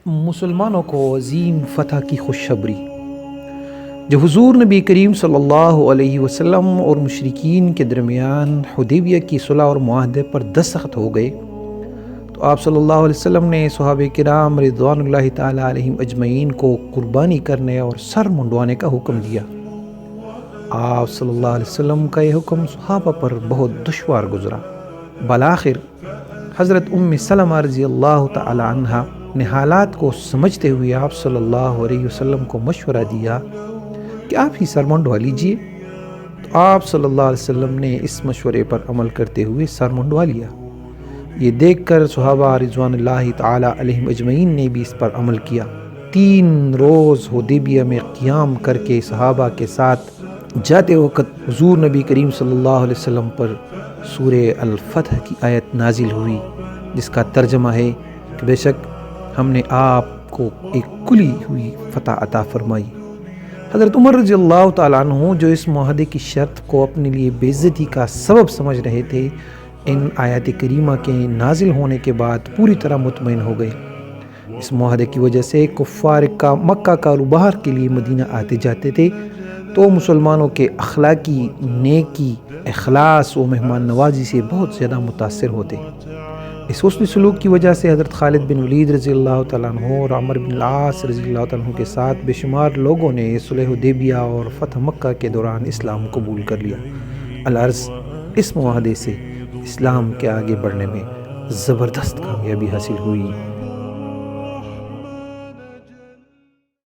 مسلمانوں کو عظیم فتح کی خوشخبری۔ جب حضور نبی کریم صلی اللہ علیہ وسلم اور مشرکین کے درمیان حدیبیہ کی صلح اور معاہدے پر دستخط ہو گئے تو آپ صلی اللہ علیہ وسلم نے صحابہ کرام رضوان اللہ تعالی علیہم اجمعین کو قربانی کرنے اور سر منڈوانے کا حکم دیا۔ آپ صلی اللہ علیہ وسلم کا یہ حکم صحابہ پر بہت دشوار گزرا۔ بالآخر حضرت ام سلمہ رضی اللہ تعالی عنہا نے حالات کو سمجھتے ہوئے آپ صلی اللہ علیہ وسلم کو مشورہ دیا کہ آپ ہی سر منڈوا لیجئے۔ تو آپ صلی اللہ علیہ وسلم نے اس مشورے پر عمل کرتے ہوئے سر منڈوا لیا۔ یہ دیکھ کر صحابہ رضوان اللہ تعالی علیہم اجمعین نے بھی اس پر عمل کیا۔ 3 روز حدیبیہ میں قیام کر کے صحابہ کے ساتھ جاتے وقت حضور نبی کریم صلی اللہ علیہ وسلم پر سورہ الفتح کی آیت نازل ہوئی، جس کا ترجمہ ہے کہ بے شک ہم نے آپ کو ایک کھلی ہوئی فتح عطا فرمائی۔ حضرت عمر رضی اللہ تعالیٰ عنہ جو اس معاہدے کی شرط کو اپنے لیے بے عزتی کا سبب سمجھ رہے تھے، ان آیات کریمہ کے نازل ہونے کے بعد پوری طرح مطمئن ہو گئے۔ اس معاہدے کی وجہ سے کفار کا مکہ کاروبار کے لیے مدینہ آتے جاتے تھے تو مسلمانوں کے اخلاقی نیکی، اخلاص و مہمان نوازی سے بہت زیادہ متاثر ہوتے۔ اس حسن سلوک کی وجہ سے حضرت خالد بن ولید رضی اللہ تعالیٰ عنہ اور عمر بن العاص رضی اللہ تعالیٰ عنہ کے ساتھ بے شمار لوگوں نے صلح حدیبیہ اور فتح مکہ کے دوران اسلام قبول کر لیا۔ العرض اس معاہدے سے اسلام کے آگے بڑھنے میں زبردست کامیابی حاصل ہوئی۔